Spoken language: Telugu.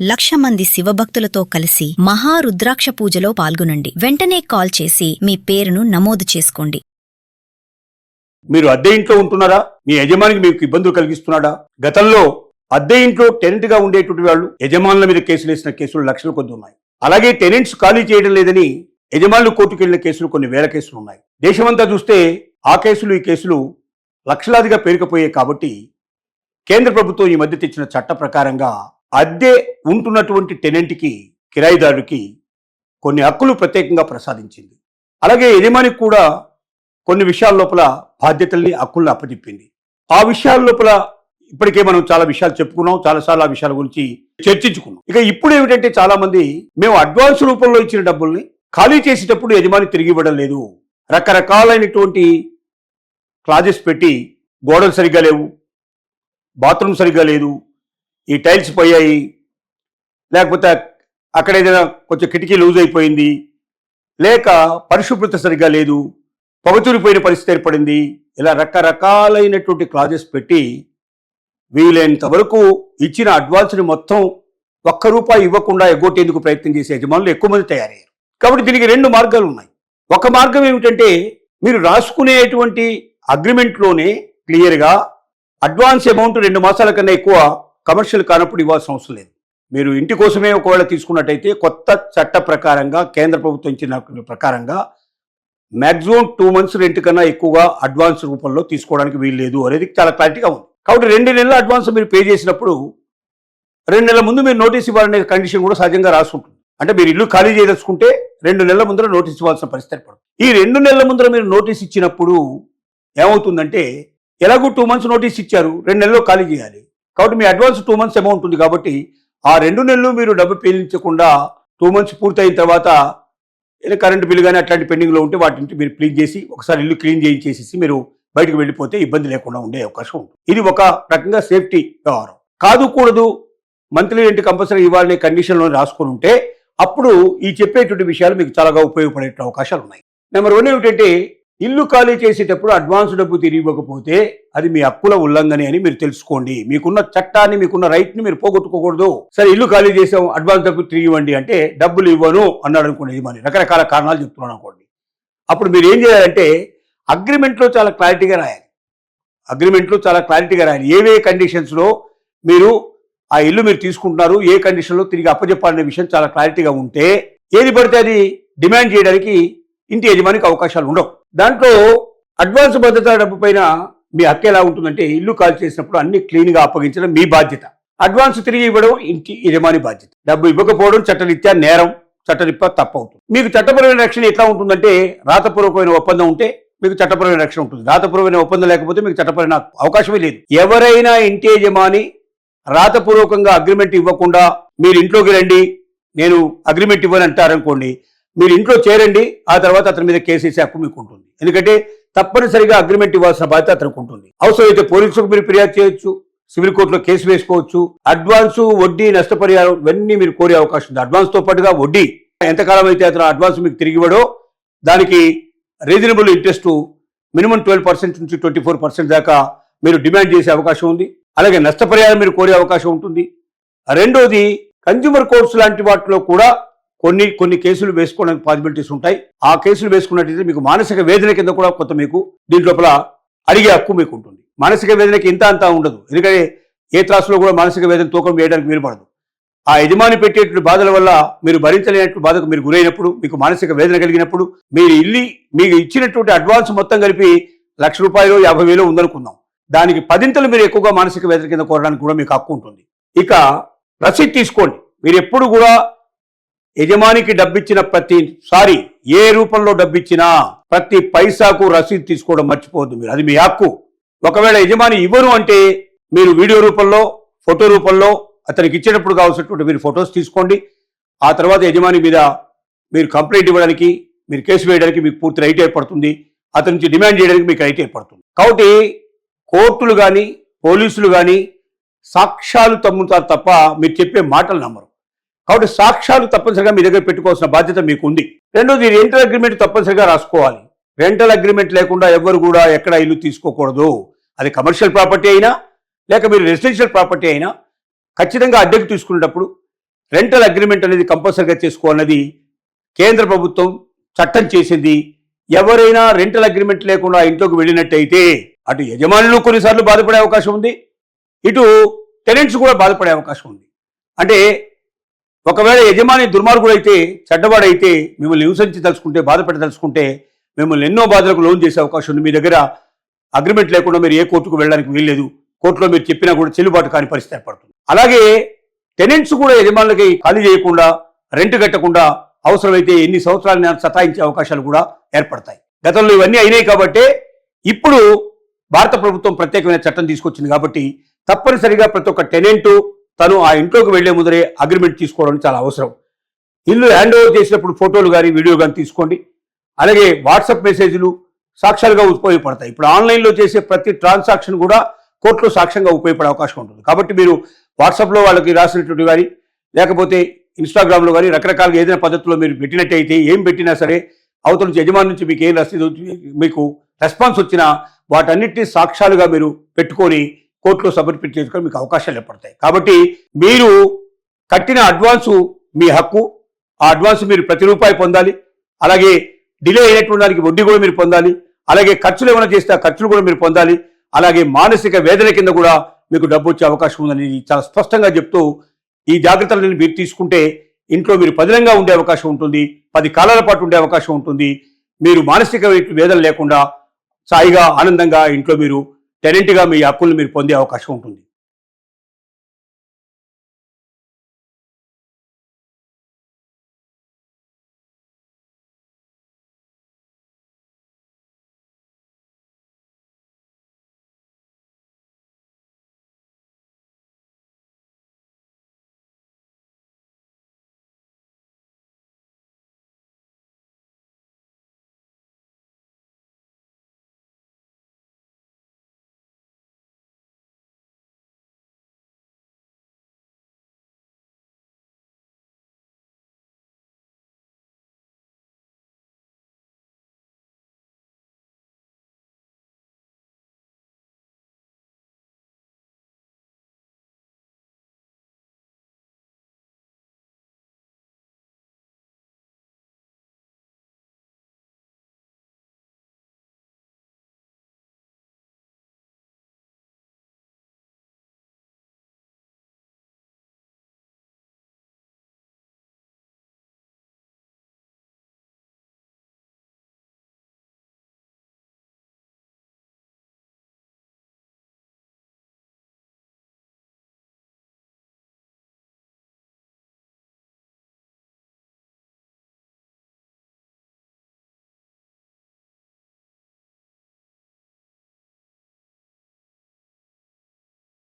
1,00,000 మంది శివభక్తులతో కలిసి మహారుద్రాక్ష పూజలో పాల్గొనండి. వెంటనే కాల్ చేసి మీ పేరును నమోదు చేసుకోండి. మీరు అద్దె ఇంట్లో ఉంటున్నారా? మీ యజమానికి మీకు ఇబ్బందులు కలిగిస్తున్నాడా? గతంలో అద్దె ఇంట్లో టెనెంట్ గా ఉండేటువంటి వాళ్ళు యజమానుల మీద కేసులు వేసిన కేసులు లక్షల కొద్ది ఉన్నాయి. అలాగే టెనెంట్స్ ఖాళీ చేయడం లేదని యజమానులు కోర్టుకు వెళ్లిన కేసులు కొన్ని వేల కేసులు ఉన్నాయి. దేశమంతా చూస్తే ఆ కేసులు ఈ కేసులు లక్షలాదిగా పేరుకుపోయాయి. కాబట్టి కేంద్ర ప్రభుత్వం ఈ మధ్య తెచ్చిన చట్ట ప్రకారంగా అద్దె ఉంటున్నటువంటి టెనెంట్కి కిరాయిదారుడికి కొన్ని హక్కులు ప్రత్యేకంగా ప్రసాదించింది. అలాగే యజమానికి కూడా కొన్ని విషయాల లోపల బాధ్యతల్ని హక్కుల్ని అప్పచెప్పింది. ఆ విషయాల లోపల ఇప్పటికే మనం చాలా విషయాలు చెప్పుకున్నాం, చాలాసార్లు ఆ విషయాల గురించి చర్చించుకున్నాం. ఇక ఇప్పుడు ఏమిటంటే చాలా మంది మేము అడ్వాన్స్ రూపంలో ఇచ్చిన డబ్బుల్ని ఖాళీ చేసేటప్పుడు యజమాని తిరిగి ఇవ్వడం లేదు, రకరకాలైనటువంటి క్లాజెస్ పెట్టి గోడలు సరిగ్గా లేవు, బాత్రూమ్ సరిగ్గా లేదు, ఈ టైల్స్ పోయాయి, లేకపోతే అక్కడ ఏదైనా కొంచెం కిటికీ లూజ్ అయిపోయింది, లేక పరిశుభ్రత సరిగ్గా లేదు, పొగచూరిపోయిన పరిస్థితి ఏర్పడింది, ఇలా రకరకాలైనటువంటి క్లాజెస్ పెట్టి వీలైనంత వరకు ఇచ్చిన అడ్వాన్స్ని మొత్తం ₹1 ఇవ్వకుండా ఎగ్గొట్టేందుకు ప్రయత్నం చేసే యజమానులు ఎక్కువ మంది తయారయ్యారు. కాబట్టి దీనికి 2 మార్గాలు ఉన్నాయి. ఒక మార్గం ఏమిటంటే మీరు రాసుకునేటువంటి అగ్రిమెంట్లోనే క్లియర్గా అడ్వాన్స్ అమౌంట్ 2 మాసాల కన్నా ఎక్కువ కమర్షియల్ కానప్పుడు ఇవ్వాల్సిన అవసరం లేదు. మీరు ఇంటి కోసమే ఒకవేళ తీసుకున్నట్టయితే కొత్త చట్ట ప్రకారంగా కేంద్ర ప్రభుత్వం ఇచ్చిన ప్రకారంగా మ్యాక్సిమం 2 మంత్స్ రెంట్ కన్నా ఎక్కువగా అడ్వాన్స్ రూపంలో తీసుకోవడానికి వీలు లేదు అనేది చాలా క్లారిటీగా ఉంది. కాబట్టి 2 నెలల అడ్వాన్స్ మీరు పే చేసినప్పుడు 2 నెలల ముందు మీరు నోటీస్ ఇవ్వాలనే కండిషన్ కూడా సహజంగా రాసి ఉంటుంది. అంటే మీరు ఇల్లు ఖాళీ చేయదలుచుకుంటే 2 నెలల ముందర నోటీస్ ఇవ్వాల్సిన పరిస్థితి ఏర్పడుతుంది. ఈ 2 నెలల ముందర మీరు నోటీస్ ఇచ్చినప్పుడు ఏమవుతుందంటే ఎలాగో 2 మంత్స్ నోటీస్ ఇచ్చారు, 2 నెలల్లో ఖాళీ చేయాలి. కాబట్టి మీ అడ్వాన్స్ 2 మంత్స్ అమౌంట్ ఉంది. కాబట్టి ఆ 2 నెలలు మీరు డబ్బు పేలించకుండా 2 మంత్స్ పూర్తయిన తర్వాత కరెంటు బిల్లు కానీ అట్లాంటి పెండింగ్లో ఉంటే వాటిని మీరు క్లీన్ చేసి ఒకసారి ఇల్లు క్లీన్ చేయించేసి మీరు బయటకు వెళ్ళిపోతే ఇబ్బంది లేకుండా ఉండే అవకాశం ఉంటుంది. ఇది ఒక రకంగా సేఫ్టీ వ్యవహారం. కాదు మంత్లీ రెంట్ కంపల్సరీ ఇవ్వాలనే కండిషన్లో రాసుకుని ఉంటే అప్పుడు ఈ చెప్పేటువంటి విషయాలు మీకు చాలాగా ఉపయోగపడే అవకాశాలు ఉన్నాయి. నెంబర్ 1 ఏమిటంటే ఇల్లు ఖాళీ చేసేటప్పుడు అడ్వాన్స్ డబ్బు తిరిగి ఇవ్వకపోతే అది మీ హక్కుల ఉల్లంఘనే అని మీరు తెలుసుకోండి. మీకున్న చట్టాన్ని, మీకున్న రైట్ని మీరు పోగొట్టుకోకూడదు. సరే ఇల్లు ఖాళీ చేసాం, అడ్వాన్స్ డబ్బు తిరిగి ఇవ్వండి అంటే డబ్బులు ఇవ్వను అన్నాడు అనుకోండి యజమాని, రకరకాల కారణాలు చెప్తున్నాను అనుకోండి. అప్పుడు మీరు ఏం చేయాలంటే అగ్రిమెంట్లో చాలా క్లారిటీగా రాయాలి. ఏవే కండిషన్స్లో మీరు ఆ ఇల్లు మీరు తీసుకుంటున్నారు, ఏ కండిషన్లో తిరిగి అప్పచెప్పాలనే విషయం చాలా క్లారిటీగా ఉంటే ఏది పడితే అది డిమాండ్ చేయడానికి ఇంటి యజమానికి అవకాశాలు ఉండవు. దాంట్లో అడ్వాన్స్ భద్రతా డబ్బు పైన మీ హక్కు ఎలా ఉంటుందంటే ఇల్లు ఖాళీ చేసినప్పుడు అన్ని క్లీన్గా అప్పగించడం మీ బాధ్యత, అడ్వాన్స్ తిరిగి ఇవ్వడం ఇంటి యజమాని బాధ్యత. డబ్బు ఇవ్వకపోవడం చట్టరీత్యా నేరం, చట్టరీత్యా తప్పవుతుంది. మీకు చట్టపరమైన రక్షణ ఎట్లా ఉంటుందంటే రాతపూర్వకమైన ఒప్పందం ఉంటే మీకు చట్టపరమైన రక్షణ ఉంటుంది. రాతపూర్వమైన ఒప్పందం లేకపోతే మీకు చట్టపరమైన అవకాశమే లేదు. ఎవరైనా ఇంటి యజమాని రాతపూర్వకంగా అగ్రిమెంట్ ఇవ్వకుండా మీరు ఇంట్లోకి రండి, నేను అగ్రిమెంట్ ఇవ్వని అంటారనుకోండి, మీరు ఇంట్లో చేరండి, ఆ తర్వాత అతని మీద కేసు వేసే హక్కు మీకు ఉంటుంది. ఎందుకంటే తప్పనిసరిగా అగ్రిమెంట్ ఇవ్వాల్సిన బాధ్యత అతనికి ఉంటుంది. అవసరమైతే పోలీసులకు మీరు ఫిర్యాదు చేయొచ్చు, సివిల్ కోర్టులో కేసు వేసుకోవచ్చు. అడ్వాన్సు, వడ్డీ, నష్టపరిహారం ఇవన్నీ మీరు కోరే అవకాశం ఉంది. అడ్వాన్స్తో పాటుగా వడ్డీ, ఎంతకాలం అయితే అతను అడ్వాన్స్ మీకు తిరిగి ఇవ్వడో దానికి రీజనబుల్ ఇంట్రెస్ట్ మినిమం 12% నుంచి 24% దాకా మీరు డిమాండ్ చేసే అవకాశం ఉంది. అలాగే నష్టపరిహారం మీరు కోరే అవకాశం ఉంటుంది. రెండోది కన్జ్యూమర్ కోర్ట్స్ లాంటి వాటిలో కూడా కొన్ని కేసులు వేసుకోవడానికి పాసిబిలిటీస్ ఉంటాయి. ఆ కేసులు వేసుకున్నట్టయితే మీకు మానసిక వేదన కింద కూడా కొంత మీకు దీంట్లోపల అడిగే హక్కు మీకు ఉంటుంది. మానసిక వేదనకి ఇంత అంతా ఉండదు, ఎందుకంటే ఏ త్రాసులో కూడా మానసిక వేదన తూకం వేయడానికి వీలుపడదు. ఆ యజమాని పెట్టేటువంటి బాధల వల్ల మీరు భరించలేనటువంటి బాధకు మీరు గురైనప్పుడు, మీకు మానసిక వేదన కలిగినప్పుడు, మీకు ఇచ్చినటువంటి అడ్వాన్స్ మొత్తం కలిపి ₹1,00,000 50,000 ఉందనుకుందాం, దానికి 10 మీరు ఎక్కువగా మానసిక వేదన కింద కోరడానికి కూడా మీకు హక్కు ఉంటుంది. ఇక రసీదు తీసుకోండి. మీరు ఎప్పుడు కూడా యజమానికి డబ్బిచ్చిన ప్రతిసారి ఏ రూపంలో డబ్బిచ్చినా ప్రతి పైసాకు రసీదు తీసుకోవడం మర్చిపోవద్దు మీరు, అది మీ హక్కు. ఒకవేళ యజమాని ఇవ్వను అంటే మీరు వీడియో రూపంలో, ఫోటో రూపంలో అతనికి ఇచ్చేటప్పుడు కావాల్సినటువంటి మీరు ఫొటోస్ తీసుకోండి. ఆ తర్వాత యజమాని మీద మీరు కంప్లైంట్ ఇవ్వడానికి, మీరు కేసు వేయడానికి మీకు పూర్తి రైట్ ఏర్పడుతుంది. అతని నుంచి డిమాండ్ చేయడానికి మీకు రైట్ ఏర్పడుతుంది. కాబట్టి కోర్టులు కానీ పోలీసులు కానీ సాక్ష్యాలు తమ్ముతారు తప్ప మీరు చెప్పే మాటలు నమ్మరు. కాబట్టి సాక్ష్యాలు తప్పనిసరిగా మీ దగ్గర పెట్టుకోవాల్సిన బాధ్యత మీకు ఉంది. రెండోది రెంటల్ అగ్రిమెంట్ తప్పనిసరిగా రాసుకోవాలి. రెంటల్ అగ్రిమెంట్ లేకుండా ఎవరు కూడా ఎక్కడ ఇల్లు తీసుకోకూడదు. అది కమర్షియల్ ప్రాపర్టీ అయినా లేక మీరు రెసిడెన్షియల్ ప్రాపర్టీ అయినా ఖచ్చితంగా అద్దెకు తీసుకునేటప్పుడు రెంటల్ అగ్రిమెంట్ అనేది కంపల్సరీగా చేసుకోవాలన్నది కేంద్ర ప్రభుత్వం చట్టం చేసింది. ఎవరైనా రెంటల్ అగ్రిమెంట్ లేకుండా ఇంట్లోకి వెళ్ళినట్టయితే అటు యజమానులు కొన్నిసార్లు బాధపడే అవకాశం ఉంది, ఇటు టెనెంట్స్ కూడా బాధపడే అవకాశం ఉంది. అంటే ఒకవేళ యజమాని దుర్మార్గుడైతే, చెడ్డవాడైతే మిమ్మల్ని హింసించి తలుచుకుంటే, బాధపెట్టదలుచుకుంటే మిమ్మల్ని ఎన్నో బాధలకు లోన్ చేసే అవకాశం ఉంది. మీ దగ్గర అగ్రిమెంట్ లేకుండా మీరు ఏ కోర్టుకు వెళ్ళడానికి వీల్లేదు, కోర్టులో మీరు చెప్పినా కూడా చెల్లుబాటు కాని పరిస్థితి ఏర్పడుతుంది. అలాగే టెనెంట్స్ కూడా యజమానులకి ఖాళీ చేయకుండా, రెంట్ కట్టకుండా అవసరమైతే ఎన్ని సంవత్సరాలని సతాయించే అవకాశాలు కూడా ఏర్పడతాయి. గతంలో ఇవన్నీ అయినాయి కాబట్టి ఇప్పుడు భారత ప్రభుత్వం ప్రత్యేకమైన చట్టం తీసుకొచ్చింది కాబట్టి తప్పనిసరిగా ప్రతి ఒక్క టెనెంట్ తను ఆ ఇంట్లోకి వెళ్లే ముందరే అగ్రిమెంట్ తీసుకోవడం చాలా అవసరం. ఇల్లు హ్యాండ్ ఓవర్ చేసినప్పుడు ఫోటోలు కానీ వీడియో కానీ తీసుకోండి. అలాగే వాట్సాప్ మెసేజ్లు సాక్ష్యాలుగా ఉపయోగపడతాయి. ఇప్పుడు ఆన్లైన్లో చేసే ప్రతి ట్రాన్సాక్షన్ కూడా కోర్టులో సాక్ష్యంగా ఉపయోగపడే అవకాశం ఉంటుంది. కాబట్టి మీరు వాట్సాప్లో వాళ్ళకి రాసినటువంటి కానీ లేకపోతే ఇన్స్టాగ్రామ్లో కానీ రకరకాలుగా ఏదైనా పద్ధతిలో మీరు పెట్టినట్టయితే, ఏం పెట్టినా సరే అవతల నుంచి యజమాని నుంచి మీకు ఏం రసీదు మీకు రెస్పాన్స్ వచ్చినా వాటన్నిటినీ సాక్ష్యాలుగా మీరు పెట్టుకొని కోర్టులో సబ్మిట్ చేసుకొని మీకు అవకాశాలు ఏర్పడతాయి. కాబట్టి మీరు కట్టిన అడ్వాన్సు మీ హక్కు, ఆ అడ్వాన్స్ మీరు ప్రతి రూపాయి పొందాలి. అలాగే డిలే అయినటువంటి దానికి వడ్డీ కూడా మీరు పొందాలి. అలాగే ఖర్చులు ఏమైనా చేస్తే ఆ ఖర్చులు కూడా మీరు పొందాలి. అలాగే మానసిక వేదన కింద కూడా మీకు డబ్బు వచ్చే అవకాశం ఉందని చాలా స్పష్టంగా చెప్తూ ఈ జాగ్రత్తలను మీరు తీసుకుంటే ఇంట్లో మీరు పదిలంగా ఉండే అవకాశం ఉంటుంది, 10 కాలాల పాటు ఉండే అవకాశం ఉంటుంది. మీరు మానసిక వేదన లేకుండా సాయిగా ఆనందంగా ఇంట్లో మీరు టెనెంట్గా మీ హక్కులను మీరు పొందే అవకాశం ఉంటుంది.